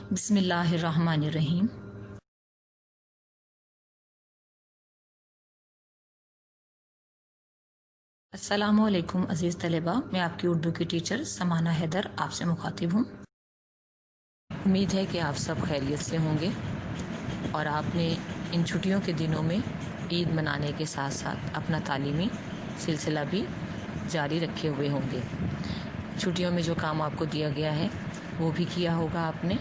بسم اللہ الرحمن الرحیم۔ السلام علیکم عزیز طلبہ، میں آپ کی اردو کی ٹیچر سمانہ حیدر آپ سے مخاطب ہوں۔ امید ہے کہ آپ سب خیریت سے ہوں گے اور آپ نے ان چھٹیوں کے دنوں میں عید منانے کے ساتھ ساتھ اپنا تعلیمی سلسلہ بھی جاری رکھے ہوئے ہوں گے۔ چھٹیوں میں جو کام آپ کو دیا گیا ہے وہ بھی کیا ہوگا آپ نے۔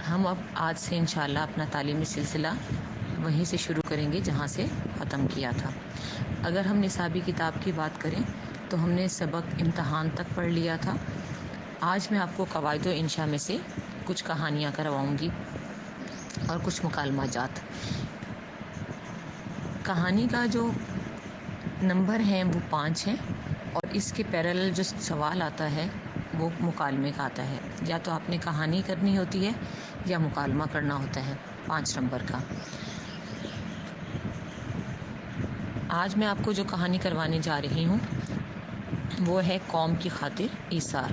ہم اب آج سے انشاءاللہ اپنا تعلیمی سلسلہ وہیں سے شروع کریں گے جہاں سے ختم کیا تھا۔ اگر ہم نصابی کتاب کی بات کریں تو ہم نے سبق امتحان تک پڑھ لیا تھا۔ آج میں آپ کو قواعد و انشاء میں سے کچھ کہانیاں کرواؤں گی اور کچھ مکالمہ جات۔ کہانی کا جو نمبر ہیں وہ 5 ہیں اور اس کے پیرالل جو سوال آتا ہے وہ مکالمے کا آتا ہے۔ یا تو آپ نے کہانی کرنی ہوتی ہے یا مکالمہ کرنا ہوتا ہے 5 نمبر کا۔ آج میں آپ کو جو کہانی کروانے جا رہی ہوں وہ ہے قوم کی خاطر ایثار۔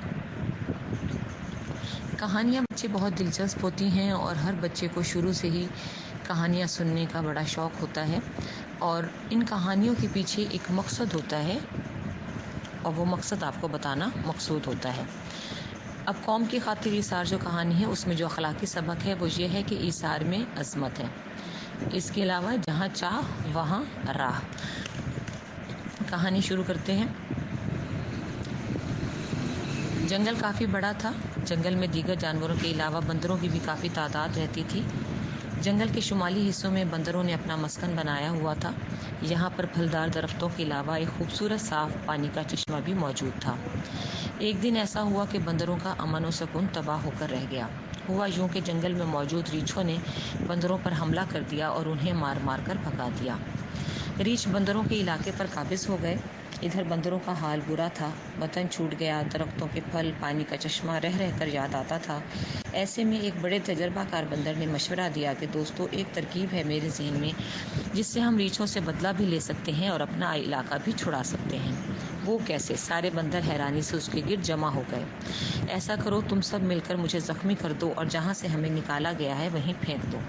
کہانیاں بچے بہت دلچسپ ہوتی ہیں اور ہر بچے کو شروع سے ہی کہانیاں سننے کا بڑا شوق ہوتا ہے اور ان کہانیوں کے پیچھے ایک مقصد ہوتا ہے اور وہ مقصد آپ کو بتانا مقصود ہوتا ہے۔ اب قوم کی خاطر ایثار جو کہانی ہے اس میں جو اخلاقی سبق ہے وہ یہ ہے کہ ایثار میں عظمت ہے، اس کے علاوہ جہاں چاہ وہاں راہ۔ کہانی شروع کرتے ہیں۔ جنگل کافی بڑا تھا۔ جنگل میں دیگر جانوروں کے علاوہ بندروں کی بھی کافی تعداد رہتی تھی۔ جنگل کے شمالی حصوں میں بندروں نے اپنا مسکن بنایا ہوا تھا۔ یہاں پر پھلدار درختوں کے علاوہ ایک خوبصورت صاف پانی کا چشمہ بھی موجود تھا۔ ایک دن ایسا ہوا کہ بندروں کا امن و سکون تباہ ہو کر رہ گیا۔ ہوا یوں کہ جنگل میں موجود ریچھوں نے بندروں پر حملہ کر دیا اور انہیں مار مار کر بھگا دیا۔ ریچھ بندروں کے علاقے پر قابض ہو گئے۔ ادھر بندروں کا حال برا تھا، وطن چھوٹ گیا، درختوں کے پھل، پانی کا چشمہ رہ رہ کر یاد آتا تھا۔ ایسے میں ایک بڑے تجربہ کار بندر نے مشورہ دیا کہ دوستو، ایک ترکیب ہے میرے ذہن میں جس سے ہم ریچھوں سے بدلہ بھی لے سکتے ہیں اور اپنا علاقہ بھی چھڑا سکتے ہیں۔ وہ کیسے؟ سارے بندر حیرانی سے اس کے گرد جمع ہو گئے۔ ایسا کرو، تم سب مل کر مجھے زخمی کر دو اور جہاں سے ہمیں نکالا گیا ہے وہیں پھینک دو۔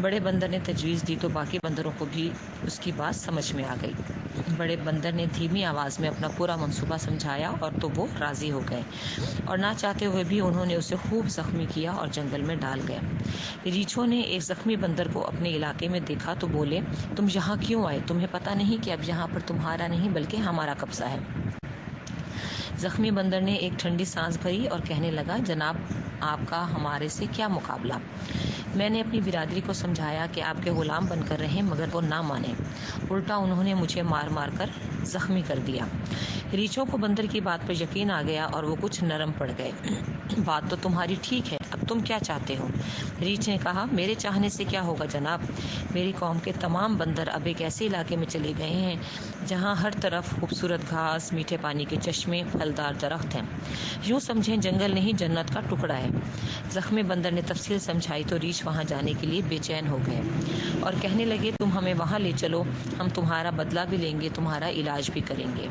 بڑے بندر نے تجویز دی تو باقی بندروں کو بھی اس کی بات سمجھ میں آ گئی۔ بڑے بندر نے دھیمی آواز میں اپنا پورا منصوبہ سمجھایا اور تو وہ راضی ہو گئے اور نہ چاہتے ہوئے بھی انہوں نے اسے خوب زخمی کیا اور جنگل میں ڈال گئے۔ ریچھوں نے ایک زخمی بندر کو اپنے علاقے میں دیکھا تو بولے، تم یہاں کیوں آئے؟ تمہیں پتہ نہیں کہ اب یہاں پر تمہارا نہیں بلکہ ہمارا قبضہ ہے؟ زخمی بندر نے ایک ٹھنڈی سانس بھری اور کہنے لگا، جناب، آپ کا ہمارے سے کیا مقابلہ؟ میں نے اپنی برادری کو سمجھایا کہ آپ کے غلام بن کر رہیں مگر وہ نہ مانے، الٹا انہوں نے مجھے مار مار کر زخمی کر دیا۔ ریچھوں کو بندر کی بات پر یقین آ گیا اور وہ کچھ نرم پڑ گئے۔ بات تو تمہاری ٹھیک ہے، اب تم کیا چاہتے ہو؟ ریچھ نے کہا، میرے چاہنے سے کیا ہوگا جناب؟ میری قوم کے تمام بندر اب ایک ایسے علاقے میں چلے گئے ہیں جہاں ہر طرف خوبصورت گھاس، میٹھے پانی کے چشمے، پھلدار درخت ہیں۔ یوں سمجھیں جنگل نہیں جنت کا ٹکڑا ہے۔ زخمی بندر نے تفصیل سمجھائی تو ریچھ وہاں جانے کے لیے بے چین ہو گئے اور کہنے لگے، تم ہمیں وہاں لے چلو، ہم تمہارا بدلہ بھی لیں گے، تمہارا علاج بھی کریں گے۔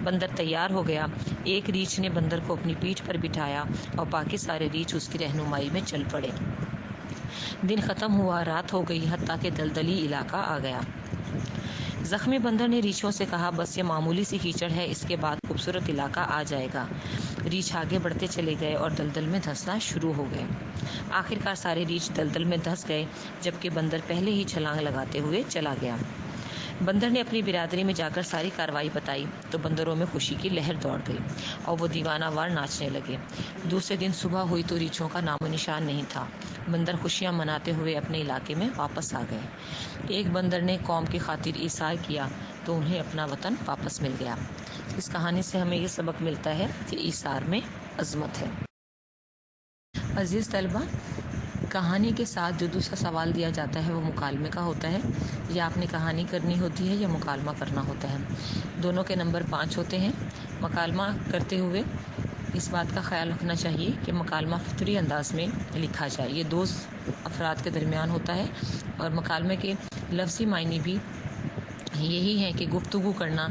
بندر تیار ہو گیا۔ ایک ریچھ نے بندر کو اپنی پیٹھ پر بٹھایا اور باقی سارے ریچھ اس کی رہنمائی میں چل پڑے۔ دن ختم ہوا، رات ہو گئی، حتیٰ کہ دلدلی علاقہ آ گیا۔ زخمی بندر نے ریچھوں سے کہا، بس یہ معمولی سی کیچڑ ہے، اس کے بعد خوبصورت علاقہ آ جائے گا۔ ریچھ آگے بڑھتے چلے گئے اور دلدل میں دھنسنا شروع ہو گئے۔ آخرکار سارے ریچھ دلدل میں دھنس گئے جبکہ بندر پہلے ہی چھلانگ لگاتے ہوئے چلا گیا۔ بندر نے اپنی برادری میں جا کر ساری کارروائی بتائی تو بندروں میں خوشی کی لہر دوڑ گئی اور وہ دیوانہ وار ناچنے لگے۔ دوسرے دن صبح ہوئی تو ریچھوں کا نام و نشان نہیں تھا۔ بندر خوشیاں مناتے ہوئے اپنے علاقے میں واپس آ گئے۔ ایک بندر نے قوم کی خاطر ایثار کیا تو انہیں اپنا وطن واپس مل گیا۔ اس کہانی سے ہمیں یہ سبق ملتا ہے کہ ایثار میں عظمت ہے۔ عزیز طلبہ، کہانی کے ساتھ جو دوسرا سوال دیا جاتا ہے وہ مکالمے کا ہوتا ہے۔ یا آپ نے کہانی کرنی ہوتی ہے یا مکالمہ کرنا ہوتا ہے۔ دونوں کے نمبر 5 ہوتے ہیں۔ مکالمہ کرتے ہوئے اس بات کا خیال رکھنا چاہیے کہ مکالمہ فطری انداز میں لکھا جائے۔ یہ 2 افراد کے درمیان ہوتا ہے اور مکالمے کے لفظی معنی بھی یہی ہے کہ گفتگو کرنا،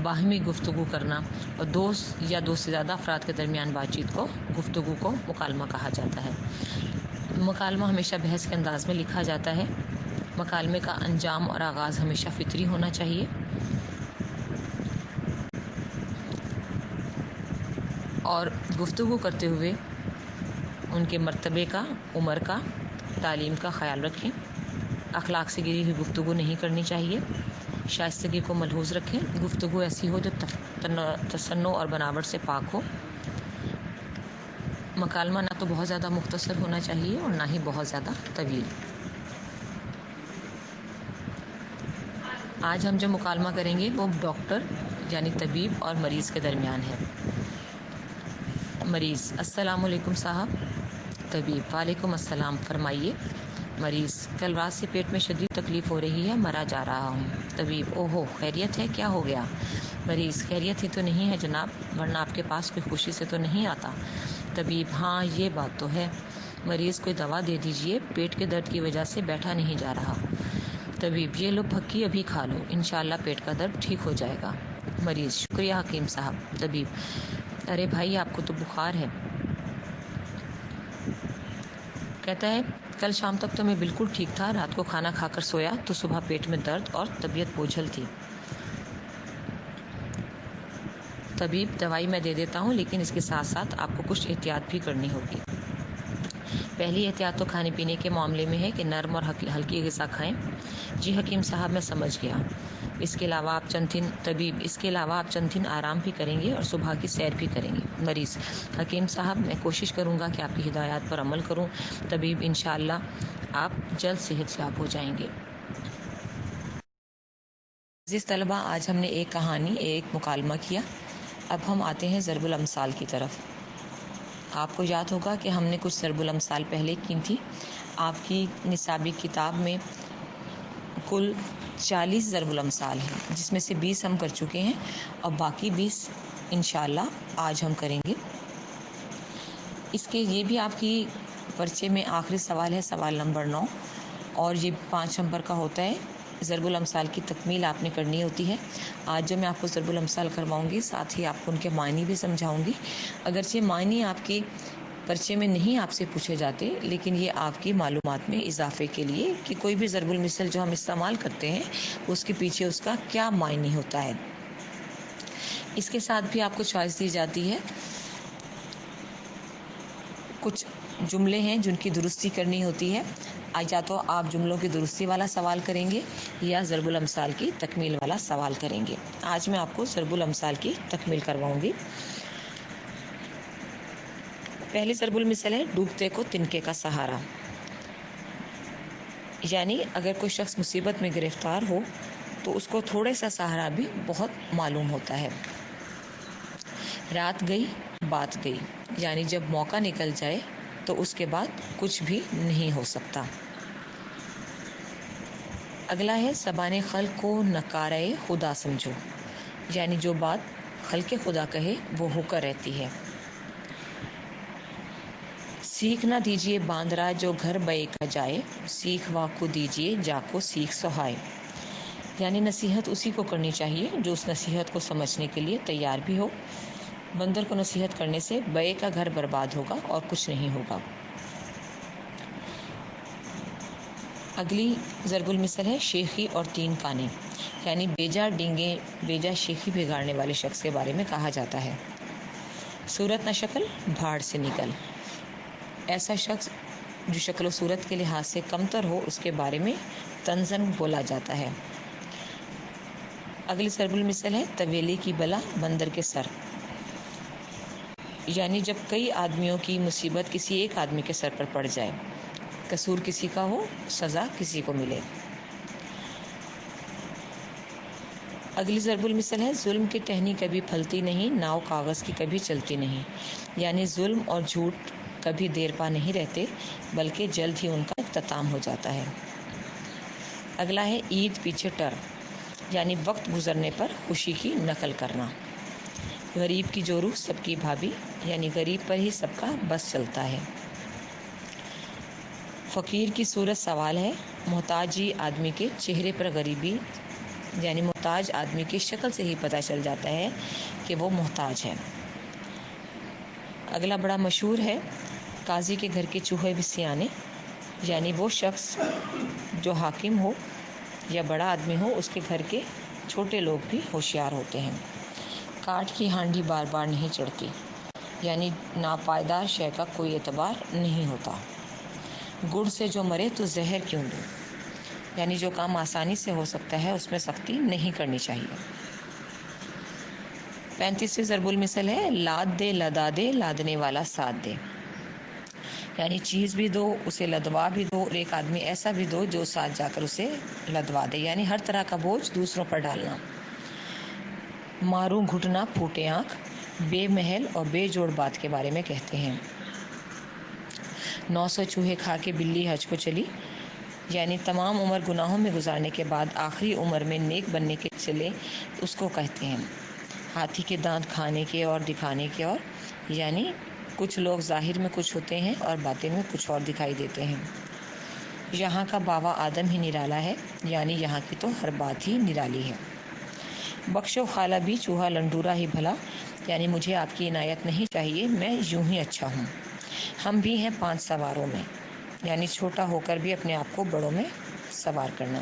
باہمی گفتگو کرنا، اور دوست یا دو سے زیادہ افراد کے درمیان بات چیت کو گفتگو کو مکالمہ کہا جاتا ہے۔ مکالمہ ہمیشہ بحث کے انداز میں لکھا جاتا ہے۔ مکالمے کا انجام اور آغاز ہمیشہ فطری ہونا چاہیے، اور گفتگو کرتے ہوئے ان کے مرتبے کا، عمر کا، تعلیم کا خیال رکھیں۔ اخلاق سے گری ہوئی گفتگو نہیں کرنی چاہیے۔ شائستگی کو ملحوظ رکھیں۔ گفتگو ایسی ہو جو تصنع اور بناوٹ سے پاک ہو۔ مکالمہ نہ تو بہت زیادہ مختصر ہونا چاہیے اور نہ ہی بہت زیادہ طویل۔ آج ہم جو مکالمہ کریں گے وہ ڈاکٹر یعنی طبیب اور مریض کے درمیان ہے۔ مریض: السلام علیکم صاحب۔ طبیب: وعلیکم السلام، فرمائیے۔ مریض: کل رات سے پیٹ میں شدید تکلیف ہو رہی ہے، مرا جا رہا ہوں۔ طبیب: اوہو، خیریت ہے؟ کیا ہو گیا؟ مریض: خیریت ہی تو نہیں ہے جناب، ورنہ آپ کے پاس کوئی خوشی سے تو نہیں آتا۔ طبیب: ہاں یہ بات تو ہے۔ مریض: کوئی دوا دے دیجئے، پیٹ کے درد کی وجہ سے بیٹھا نہیں جا رہا۔ طبیب: یہ لو پھکی، ابھی کھا لو، انشاءاللہ پیٹ کا درد ٹھیک ہو جائے گا۔ مریض: شکریہ حکیم صاحب۔ طبیب: ارے بھائی، آپ کو تو بخار ہے۔ کہتا ہے کل شام تک تو میں بالکل ٹھیک تھا، رات کو کھانا کھا کر سویا تو صبح پیٹ میں درد اور طبیعت بوجھل تھی۔ طبیب: دوائی میں دے دیتا ہوں، لیکن اس کے ساتھ ساتھ آپ کو کچھ احتیاط بھی کرنی ہوگی۔ پہلی احتیاط تو کھانے پینے کے معاملے میں ہے کہ نرم اور ہلکی غذا کھائیں۔ جی حکیم صاحب، میں سمجھ گیا۔ اس کے علاوہ آپ چند دن آرام بھی کریں گے اور صبح کی سیر بھی کریں گے۔ مریض: حکیم صاحب، میں کوشش کروں گا کہ آپ کی ہدایات پر عمل کروں۔ طبیب: انشاءاللہ آپ جلد صحت یاب ہو جائیں گے۔ عزیز طلبہ، آج ہم نے ایک مکالمہ کیا۔ اب ہم آتے ہیں ضرب الامثال کی طرف۔ آپ کو یاد ہوگا کہ ہم نے کچھ ضرب الامثال پہلے کی تھی۔ آپ کی نصابی کتاب میں کل 40 ضرب الامثال ہیں، جس میں سے 20 ہم کر چکے ہیں اور باقی 20 انشاءاللہ آج ہم کریں گے۔ اس کے یہ بھی آپ کی پرچے میں آخری سوال ہے، سوال نمبر 9، اور یہ 5 نمبر کا ہوتا ہے۔ ضرب الامثال کی تکمیل آپ نے کرنی ہوتی ہے۔ آج جو میں آپ کو ضرب الامثال کرواؤں گی، ساتھ ہی آپ کو ان کے معنی بھی سمجھاؤں گی۔ اگرچہ معنی آپ کے پرچے میں نہیں آپ سے پوچھے جاتے، لیکن یہ آپ کی معلومات میں اضافے کے لیے کہ کوئی بھی ضرب المثل جو ہم استعمال کرتے ہیں اس کے پیچھے اس کا کیا معنی ہوتا ہے۔ اس کے ساتھ بھی آپ کو چوائس دی جاتی ہے۔ کچھ جملے ہیں جن کی درستی کرنی ہوتی ہے، یا تو آپ جملوں کی درستی والا سوال کریں گے یا ضرب الامثال کی تکمیل والا سوال کریں گے۔ آج میں آپ کو ضرب الامثال کی تکمیل کرواؤں گی۔ پہلی ضرب المثل ہے ڈوبتے کو تنکے کا سہارا، یعنی اگر کوئی شخص مصیبت میں گرفتار ہو تو اس کو تھوڑے سا سہارا بھی بہت معلوم ہوتا ہے۔ رات گئی بات گئی، یعنی جب موقع نکل جائے تو اس کے بعد کچھ بھی نہیں ہو سکتا۔ اگلا ہے زبان خلق کو نکارۂ خدا سمجھو، یعنی جو بات خلق خدا کہے وہ ہو کر رہتی ہے۔ سیکھ نہ دیجئے باندرا جو گھر بے کا جائے، سیکھ وا کو دیجئے جا کو سیکھ سہائے، یعنی نصیحت اسی کو کرنی چاہیے جو اس نصیحت کو سمجھنے کے لیے تیار بھی ہو۔ بندر کو نصیحت کرنے سے بے کا گھر برباد ہوگا اور کچھ نہیں ہوگا۔ اگلی ضرب المثل ہے شیخی اور تین کانے، یعنی بیجا ڈینگے بیجا شیخی بگاڑنے والے شخص کے بارے میں کہا جاتا ہے۔ صورت نہ شکل بھاڑ سے نکل، ایسا شخص جو شکل و صورت کے لحاظ سے کمتر ہو اس کے بارے میں طنزاً بولا جاتا ہے۔ اگلی ضرب المثل ہے طویلے کی بلا بندر کے سر، یعنی جب کئی آدمیوں کی مصیبت کسی ایک آدمی کے سر پر پڑ جائے، قصور کسی کا ہو، سزا کسی کو ملے۔ اگلی ضرب المثل ہے ظلم کی ٹہنی کبھی پھلتی نہیں، ناؤ کاغذ کی کبھی چلتی نہیں، یعنی ظلم اور جھوٹ کبھی دیر پا نہیں رہتے بلکہ جلد ہی ان کا اختتام ہو جاتا ہے۔ اگلا ہے عید پیچھے ٹر، یعنی وقت گزرنے پر خوشی کی نقل کرنا۔ غریب کی جورو سب کی بھابھی، یعنی غریب پر ہی سب کا بس چلتا ہے۔ فقیر کی صورت سوال ہے، محتاجی آدمی کے چہرے پر غریبی یعنی محتاج آدمی کی شکل سے ہی پتہ چل جاتا ہے کہ وہ محتاج ہے۔ اگلا بڑا مشہور ہے، قاضی کے گھر کے چوہے بھی سیانے، یعنی وہ شخص جو حاکم ہو یا بڑا آدمی ہو، اس کے گھر کے چھوٹے لوگ بھی ہوشیار ہوتے ہیں۔ کاٹ کی ہانڈی بار بار نہیں چڑھتی، یعنی ناپائیدار شے کا کوئی اعتبار نہیں ہوتا۔ گڑ سے جو مرے تو زہر کیوں دو، یعنی جو کام آسانی سے ہو سکتا ہے اس میں سختی نہیں کرنی چاہیے۔ 35ویں ضرب المثل ہے، لاد دے لدا دے لادنے والا ساتھ دے، یعنی چیز بھی دو، اسے لدوا بھی دو، اور ایک آدمی ایسا بھی دو جو ساتھ جا کر اسے لدوا دے، یعنی ہر طرح کا بوجھ دوسروں پر ڈالنا۔ ماروں گھٹنا پھوٹے آنکھ، بے محل اور بے جوڑ بات کے بارے میں کہتے ہیں۔ 900 چوہے کھا کے بلی حج کو چلی، یعنی تمام عمر گناہوں میں گزارنے کے بعد آخری عمر میں نیک بننے کے چلے اس کو کہتے ہیں۔ ہاتھی کے دانت کھانے کے اور دکھانے کے اور، یعنی کچھ لوگ ظاہر میں کچھ ہوتے ہیں اور باطن میں کچھ اور دکھائی دیتے ہیں۔ یہاں کا باوا آدم ہی نرالا ہے، یعنی یہاں کی تو ہر بات ہی نرالی ہے۔ بخشو خالہ بھی چوہا لنڈورا ہی بھلا، یعنی مجھے آپ کی عنایت نہیں چاہیے، میں یوں ہی اچھا ہوں۔ ہم بھی ہیں 5 سواروں میں، یعنی چھوٹا ہو کر بھی اپنے آپ کو بڑوں میں سوار کرنا۔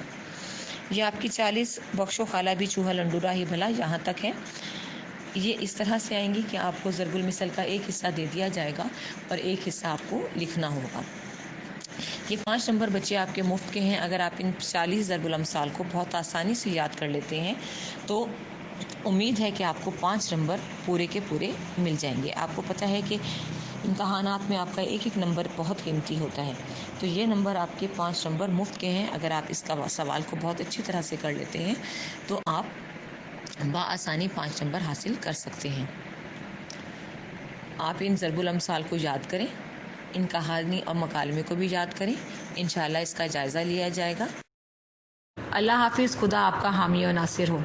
یہ آپ کی 40 بخشو خالہ بھی چوہا لنڈورا ہی بھلا یہاں تک ہے۔ یہ اس طرح سے آئیں گی کہ آپ کو ضرب المثل کا ایک حصہ دے دیا جائے گا اور ایک حصہ آپ کو لکھنا ہوگا۔ یہ 5 نمبر بچے آپ کے مفت کے ہیں۔ اگر آپ ان 40 ضرب الامثال کو بہت آسانی سے یاد کر لیتے ہیں تو امید ہے کہ آپ کو 5 نمبر پورے کے پورے مل جائیں گے۔ آپ کو پتہ ہے کہ امتحانات میں آپ کا ایک ایک نمبر بہت قیمتی ہوتا ہے، تو یہ نمبر آپ کے 5 نمبر مفت کے ہیں۔ اگر آپ اس کا سوال کو بہت اچھی طرح سے کر لیتے ہیں تو آپ بآسانی 5 نمبر حاصل کر سکتے ہیں۔ آپ ان ضرب الامثال کو یاد کریں، ان کہانی اور مکالمے کو بھی یاد کریں، انشاءاللہ اس کا جائزہ لیا جائے گا۔ اللہ حافظ، خدا آپ کا حامی و ناصر ہو۔